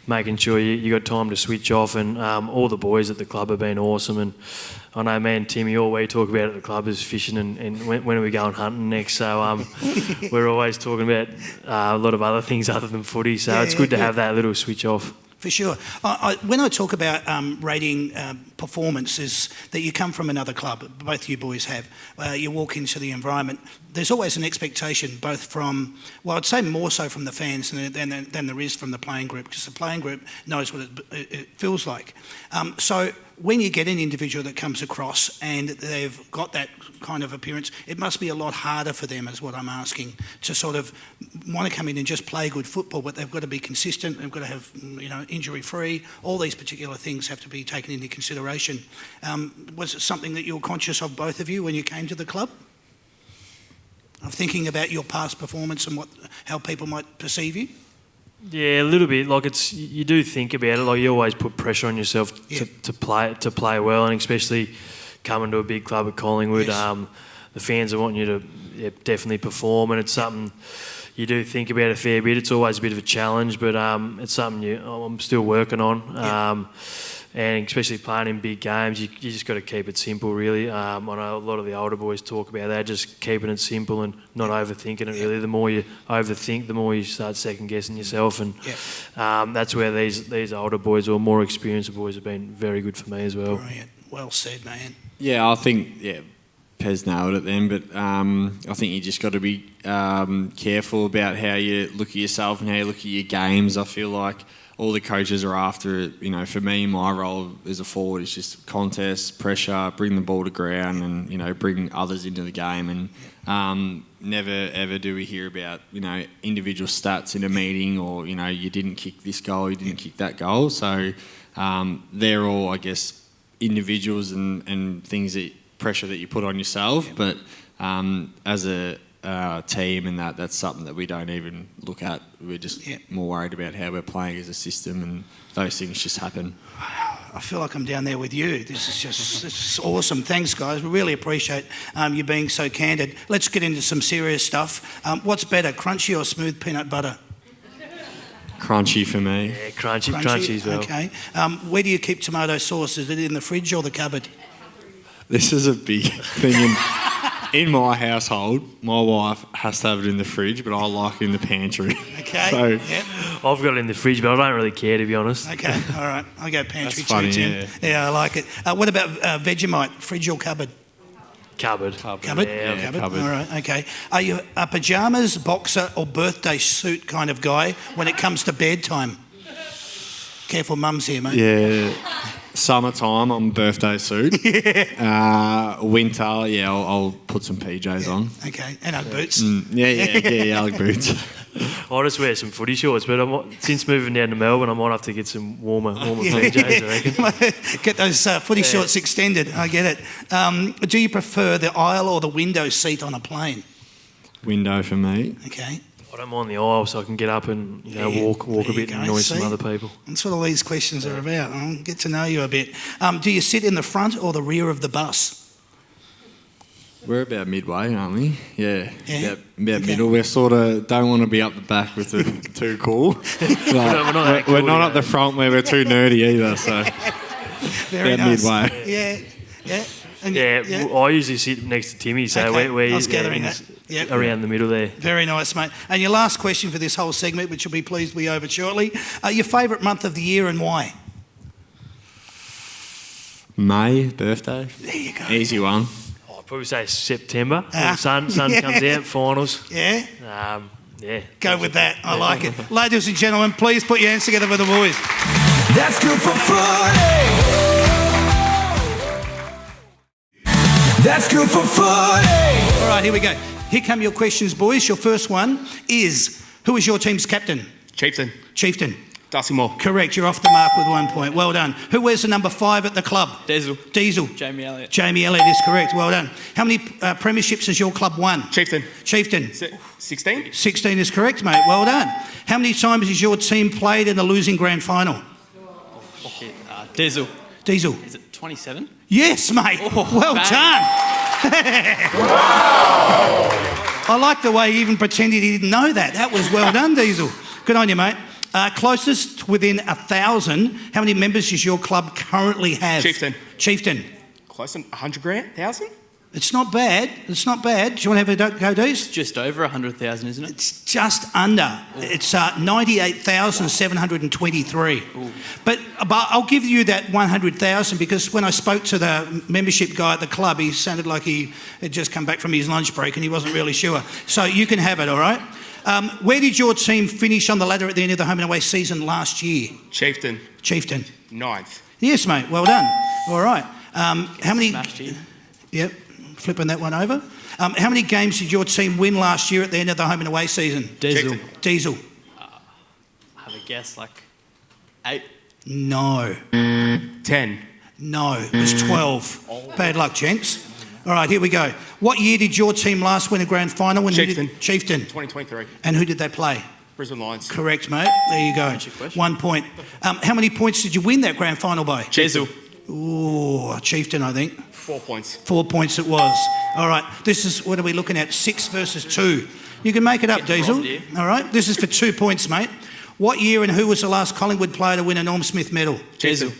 making sure you got time to switch off. And all the boys at the club have been awesome. And I know, man, Timmy, all we talk about at the club is fishing and when are we going hunting next. So we're always talking about a lot of other things other than footy. So it's good to have that little switch off. For sure. When I talk about rating performances, that you come from another club, both you boys have, you walk into the environment, there's always an expectation, both from, well, I'd say more so from the fans than there is from the playing group, because the playing group knows what it feels like. So when you get an individual that comes across and they've got that kind of appearance, it must be a lot harder for them, is what I'm asking, to sort of want to come in and just play good football, but they've got to be consistent, they've got to have, injury-free, all these particular things have to be taken into consideration. Was it something that you were conscious of, both of you, when you came to the club? Of thinking about your past performance and how people might perceive you? Yeah, a little bit. Like, you do think about it. Like, you always put pressure on yourself to play well, and especially coming to a big club at Collingwood. Yes. The fans are wanting you to definitely perform, and it's something you do think about a fair bit. It's always a bit of a challenge, but it's something I'm still working on. And especially playing in big games, you just got to keep it simple, really. I know a lot of the older boys talk about that, just keeping it simple and not overthinking it, really. The more you overthink, the more you start second-guessing yourself. And that's where these older boys or more experienced boys have been very good for me as well. Brilliant. Well said, man. Yeah, I think, Pez nailed it then, but I think you just got to be careful about how you look at yourself and how you look at your games. I feel like all the coaches are after it. For me, my role as a forward is just contest, pressure, bring the ball to ground, and bring others into the game. And never ever do we hear about individual stats in a meeting, or you didn't kick this goal, you didn't kick that goal. So they're all, I guess, individuals and things that pressure that you put on yourself. But as a team, and that's something that we don't even look at. We're just more worried about how we're playing as a system, and those things just happen. I feel like I'm down there with you. This is awesome. Thanks, guys. We really appreciate you being so candid. Let's get into some serious stuff. What's better, crunchy or smooth peanut butter? Crunchy for me. Yeah, crunchy as well. Okay. Where do you keep tomato sauce? Is it in the fridge or the cupboard? This is a big thing in my household. My wife has to have it in the fridge, but I like it in the pantry. Okay. So I've got it in the fridge, but I don't really care, to be honest. Okay, all right. I go pantry That's funny, too, Tim. Yeah, I like it. What about Vegemite, fridge or cupboard? Cupboard. Cupboard? Yeah, cupboard. All right, okay. Are you a pyjamas, boxer or birthday suit kind of guy when it comes to bedtime? Careful, mum's here, mate. Yeah. Summertime, I'm birthday suit. Winter, I'll put some PJs on. Okay, and Ugg boots. Ugg boots. I just wear some footy shorts, but since moving down to Melbourne, I might have to get some warmer PJs, I reckon. Get those footy shorts extended, I get it. Do you prefer the aisle or the window seat on a plane? Window for me. Okay. I don't mind the aisle, so I can get up and walk a bit and annoy some other people. That's what all these questions are about. I'll get to know you a bit. Do you sit in the front or the rear of the bus? We're about midway, aren't we? Yeah. About middle. We sort of don't want to be up the back with the too cool. We're not at the front where we're too nerdy either, so Very about nice. midway. Yeah. I usually sit next to Timmy, so Okay, we're I was gathering that. Yep. around the middle there. Very nice, mate. And your last question for this whole segment, which you'll be pleased to be over shortly. Your favourite month of the year and why? May, birthday. There you go. Easy one. I'd probably say September. Sun comes out, finals. Yeah? Go with that. I like it. Ladies and gentlemen, please put your hands together for the boys. That's good for footy. That's good for footy. All right, here we go. Here come your questions, boys. Your first one is, who is your team's captain? Chieftain. Darcy Moore. Correct. You're off the mark with 1 point. Well done. Who wears the number 5 at the club? Diesel. Jamie Elliott. Jamie Elliott is correct. Well done. How many premierships has your club won? Chieftain. 16. 16 is correct, mate. Well done. How many times has your team played in the losing grand final? Diesel. Diesel. Is it 27? Yes, mate. Well bang. done. I like the way he even pretended he didn't know that. That was well done, Diesel. Good on you, mate. Closest within 1,000. How many members does your club currently have? Chieftain. Close to 100 grand, 1,000? It's not bad. It's not bad. Do you want to have a go, Dees? Just over 100,000, isn't it? It's just under. It's 98,723. But I'll give you that 100,000 because when I spoke to the membership guy at the club, he sounded like he had just come back from his lunch break and he wasn't really sure. So you can have it, all right? Where did your team finish on the ladder at the end of the home and away season last year? Chieftain. 9th. Yes, mate. Well done. All right. How many? Smashed you. Yep. Flipping that one over. How many games did your team win last year at the end of the home and away season? Diesel. Diesel. Have a guess, like 8. No. 10. No. It was 12. Bad luck, gents. All right, here we go. What year did your team last win a grand final? Chieftain. Chieftain. 2023. And who did they play? Brisbane Lions. Correct, mate. There you go. your question. 1 point. How many points did you win that grand final by? Diesel. Ooh, Chieftain, I think. 4 points. 4 points it was. All right, this is, what are we looking at? 6 versus 2. You can make it up, Diesel. robbed here. All right, this is for 2 points, mate. What year and who was the last Collingwood player to win a Norm Smith medal? Diesel.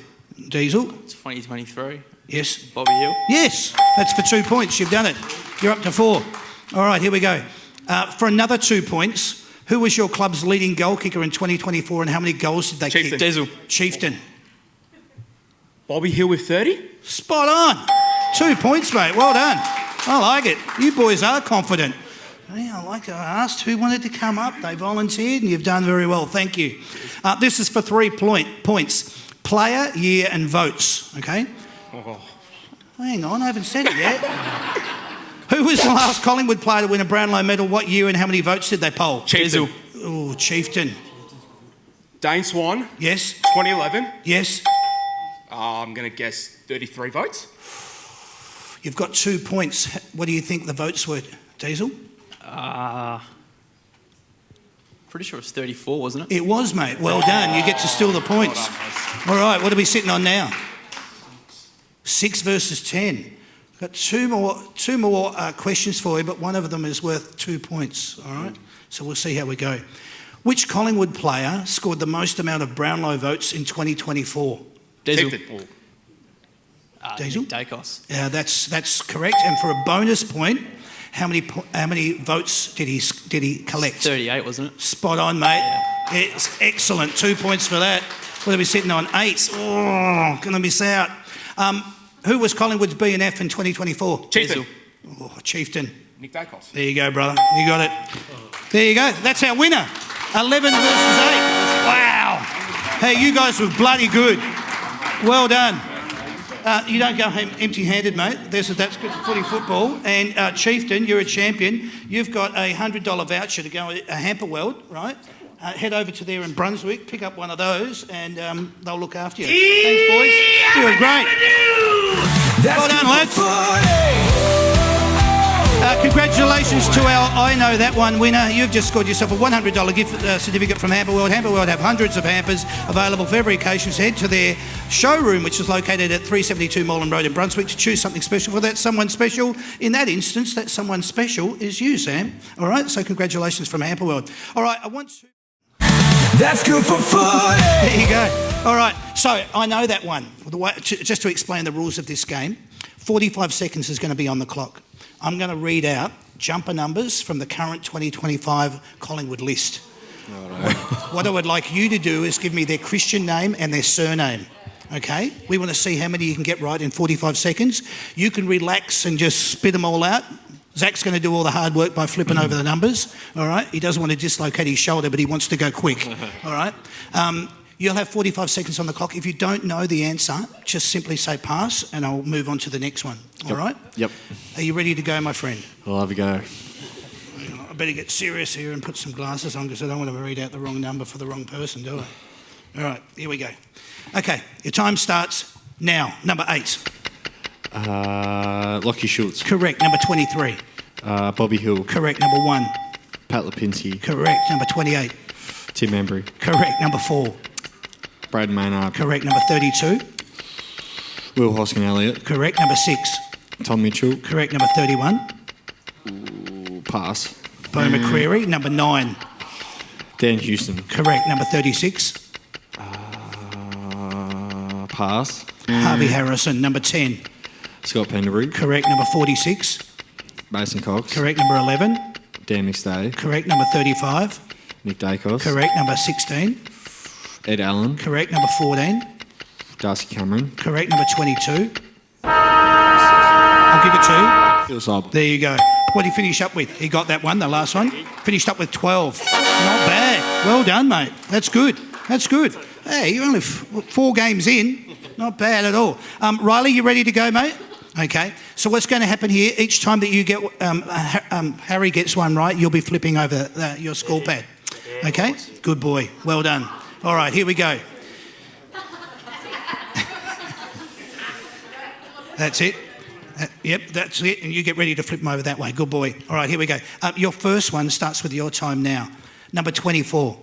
Diesel? It's 2023. Yes. Bobby Hill. Yes, that's for 2 points. You've done it. You're up to 4. All right, here we go. For another 2 points, who was your club's leading goal kicker in 2024 and how many goals did they Chieftain. kick? Diesel. Chieftain. Bobby Hill with 30. Spot on. 2 points, mate. Well done. I like it. You boys are confident. Yeah, I asked who wanted to come up. They volunteered and you've done very well. Thank you. This is for 3 points. Player, year and votes. Okay? Oh. Hang on, I haven't said it yet. Who was the last Collingwood player to win a Brownlow medal? What year and how many votes did they poll? Diesel. Oh, Chieftain. Dane Swan. Yes. 2011. Yes. I'm going to guess 33 votes. You've got 2 points. What do you think the votes were, Diesel? Pretty sure it was 34, wasn't it? It was, mate. Well done. You get to steal the points. All right, what are we sitting on now? 6 versus 10. Got two more questions for you, but one of them is worth 2 points. All right, so we'll see how we go. Which Collingwood player scored the most amount of Brownlow votes in 2024? Diesel. Chieftain. Diesel? Dacos. Yeah, that's correct. And for a bonus point, how many votes did he collect? 38, wasn't it? Spot on, mate. It's excellent. 2 points for that. What are we sitting on? 8. Oh, gonna miss out. Who was Collingwood's B&F in 2024? Chieftain. Oh, Chieftain. Nick Dacos. There you go, brother. You got it. There you go. That's our winner. 11 versus 8. Wow. Hey, you guys were bloody good. Well done. You don't go home empty-handed, mate. That's good for footy football. And Chieftain, you're a champion. You've got a $100 voucher to go at Hamper World, right? Head over to there in Brunswick, pick up one of those, and they'll look after you. Thanks, boys. You were great. Well done, lads. Congratulations to our I Know That One winner. You've just scored yourself a $100 gift certificate from Hamper World. Hamper World have hundreds of hampers available for every occasion. So head to their showroom, which is located at 372 Moreland Road in Brunswick, to choose something special for that someone special. In that instance, that someone special is you, Sam. All right, so congratulations from Hamper World. All right, I want to... That's good for footy. There you go. All right, so I know that one. Just to explain the rules of this game, 45 seconds is going to be on the clock. I'm going to read out jumper numbers from the current 2025 Collingwood list. What I would like you to do is give me their Christian name and their surname. Okay? We want to see how many you can get right in 45 seconds. You can relax and just spit them all out. Zach's going to do all the hard work by flipping over the numbers. All right? He doesn't want to dislocate his shoulder, but he wants to go quick. All right? You'll have 45 seconds on the clock. If you don't know the answer, just simply say pass and I'll move on to the next one. All right? Yep. Are you ready to go, my friend? I'll have a go. I better get serious here and put some glasses on because I don't want to read out the wrong number for the wrong person, do I? All right, here we go. Okay, your time starts now. Number 8. Lockie Schultz. Correct. Number 23. Bobby Hill. Correct. Number 1. Pat Lipinski. Correct. Number 28. Tim Embry. Correct. Number 4. Brad Maynard. Correct. Number 32. Will Hoskin Elliott. Correct. Number 6. Tom Mitchell. Correct. Number 31. Pass. Bo McCreary. Number 9. Dan Houston. Correct. Number 36. Pass. Harvey Harrison. Number 10. Scott Penderbury. Correct. Number 46. Mason Cox. Correct. Number 11. Dan McStay. Correct. Number 35. Nick Dacos. Correct. Number 16. Ed Allen. Correct. Number 14. Darcy Cameron. Correct. Number 22. I'll give it to Phil Sob. There you go. What did he finish up with? He got that one, the last one. Finished up with 12. Not bad. Well done, mate. That's good. That's good. Hey, you're only 4 games in. Not bad at all. Riley, you ready to go, mate? Okay. So what's going to happen here, each time that you get, Harry gets one right, you'll be flipping over your score pad. Okay? Good boy. Well done. All right, here we go. That's it. Yep, that's it. And you get ready to flip them over that way. Good boy. All right, here we go. Your first one starts with your time now. Number 24.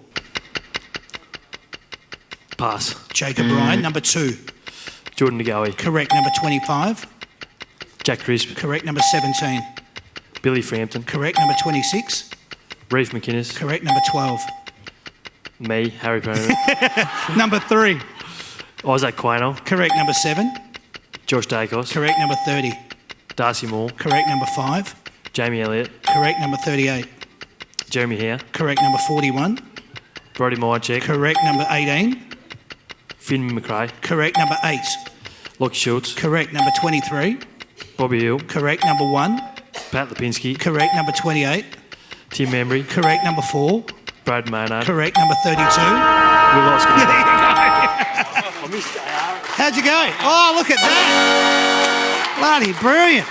Pass. Jacob Ryan. Number 2. Jordan DeGoey. Correct. Number 25. Jack Crisp. Correct. Number 17. Billy Frampton. Correct. Number 26. Reef McInnes. Correct. Number 12. Me, Harry Perryman. Number 3. Isaac Quaino. Correct. Number 7. Josh Dacos. Correct. Number 30. Darcy Moore. Correct. Number 5. Jamie Elliott. Correct. Number 38. Jeremy Hare. Correct. Number 41. Brody Myercheck. Correct. Number 18. Finn McRae. Correct. Number 8. Lockie Schultz. Correct. Number 23. Bobby Hill. Correct. Number 1. Pat Lipinski. Correct. Number 28. Tim Membry. Correct. Number 4. Brad Maynard. Correct. Number 32. Will Hoskin. There you go. How'd you go? Oh, look at that. Bloody brilliant.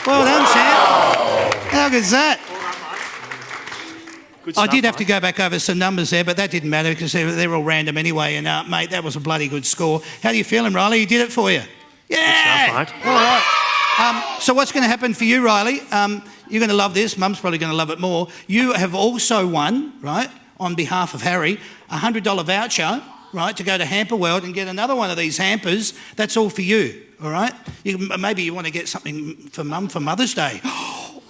Well done, Sam. How good's that? Good I stuff, did have to mate. go back over some numbers there, but that didn't matter because they're all random anyway. And, mate, that was a bloody good score. How do you feeling, Riley? He did it for you. Yeah. Good stuff, mate. All right. So what's going to happen for you, Riley? You're going to love this. Mum's probably going to love it more. You have also won, right, on behalf of Harry, a $100 voucher, right, to go to Hamper World and get another one of these hampers. That's all for you, all right? Maybe you want to get something for Mum for Mother's Day.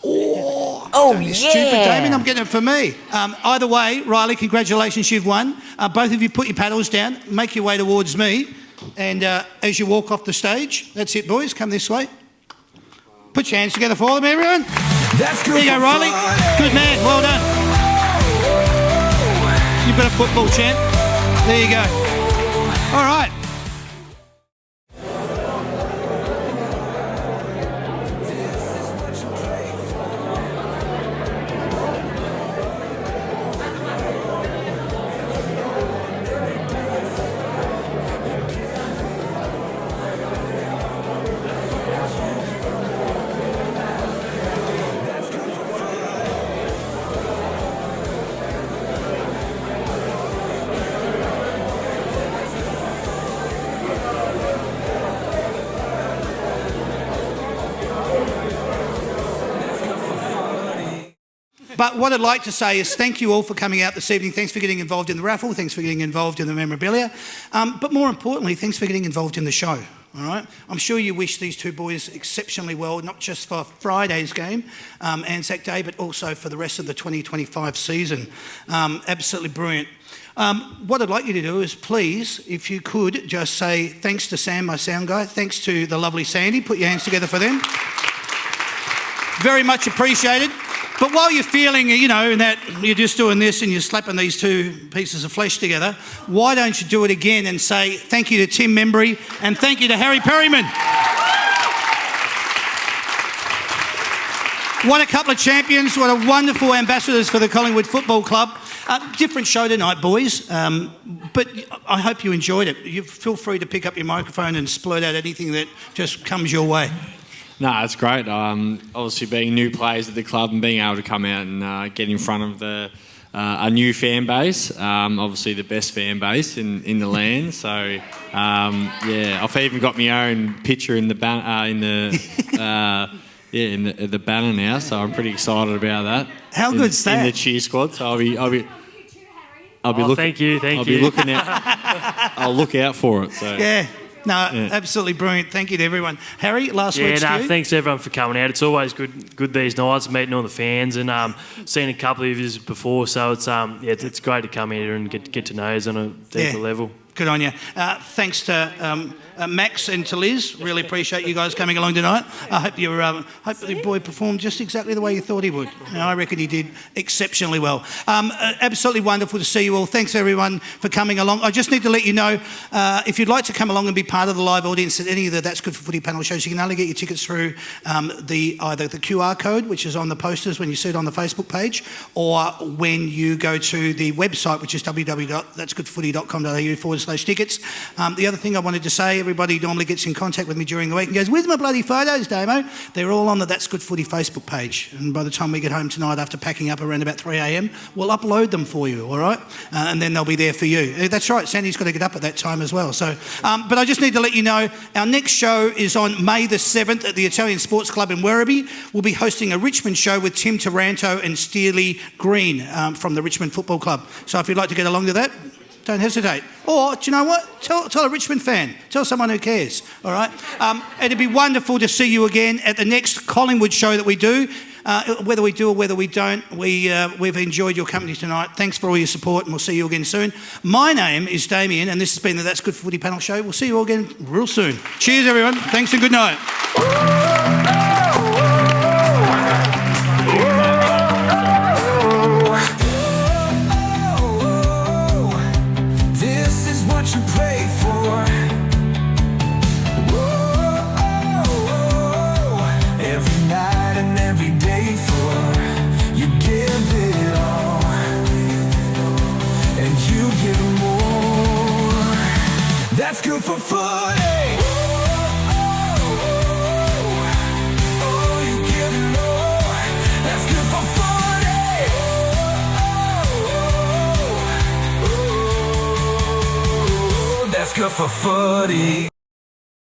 Don't be stupid, Damien. I'm getting it for me. Either way, Riley, congratulations, you've won. Both of you put your paddles down, make your way towards me, and as you walk off the stage, that's it, boys. Come this way. Put your hands together for them, everyone. That's good. There you go, Riley. Good man. Well done. You've got a football champ. There you go. All right. But what I'd like to say is thank you all for coming out this evening. Thanks for getting involved in the raffle. Thanks for getting involved in the memorabilia. But more importantly, thanks for getting involved in the show. All right? I'm sure you wish these two boys exceptionally well, not just for Friday's game, Anzac Day, but also for the rest of the 2025 season. Absolutely brilliant. What I'd like you to do is please, if you could, just say thanks to Sam, my sound guy. Thanks to the lovely Sandy. Put your hands together for them. Very much appreciated. But while you're feeling, that you're just doing this and you're slapping these two pieces of flesh together, why don't you do it again and say thank you to Tim Membry and thank you to Harry Perryman. What a couple of champions. What a wonderful ambassadors for the Collingwood Football Club. Different show tonight, boys, but I hope you enjoyed it. You feel free to pick up your microphone and splurt out anything that just comes your way. No, it's great. Obviously, being new players at the club and being able to come out and get in front of a new fan base, obviously the best fan base in the land. So, I've even got my own picture in the the banner now. So I'm pretty excited about that. How good's that? In the cheer squad. So I'll be. I'll be Oh, looking. thank you, thank I'll you. be looking out. I'll look out for it. So Yeah. No, absolutely brilliant. Thank you to everyone. Harry, last words to you. Thanks everyone for coming out. It's always good these nights, meeting all the fans and seeing a couple of you before. So it's great to come here and get to know us on a deeper level. Good on you. Thanks to Max and to Liz. Really appreciate you guys coming along tonight. I hope the boy performed just exactly the way you thought he would. I reckon he did exceptionally well. Absolutely wonderful to see you all. Thanks everyone for coming along. I just need to let you know, if you'd like to come along and be part of the live audience at any of the That's Good for Footy panel shows, you can only get your tickets through either the QR code, which is on the posters when you see it on the Facebook page, or when you go to the website, which is www.that'sgoodfooty.com.au/tickets. The other thing I wanted to say, everybody normally gets in contact with me during the week and goes, "Where's my bloody photos, Damo?" They're all on the That's Good Footy Facebook page. And by the time we get home tonight after packing up around about 3 a.m, we'll upload them for you, all right? And then they'll be there for you. That's right, Sandy's got to get up at that time as well. So, but I just need to let you know, our next show is on May the 7th at the Italian Sports Club in Werribee. We'll be hosting a Richmond show with Tim Taranto and Steely Green from the Richmond Football Club. So if you'd like to get along to that, don't hesitate. Or, do you know what? Tell a Richmond fan. Tell someone who cares, all right? It'd be wonderful to see you again at the next Collingwood show that we do. Whether we do or whether we don't, we've enjoyed your company tonight. Thanks for all your support, and we'll see you again soon. My name is Damien, and this has been the That's Good for Footy panel show. We'll see you all again real soon. Cheers, everyone. Thanks and good night. This is what you pray for. Every night and every day for you give it all, and you give more. That's good for footy. Oh, you give it all. That's good for footy. That's good for footy.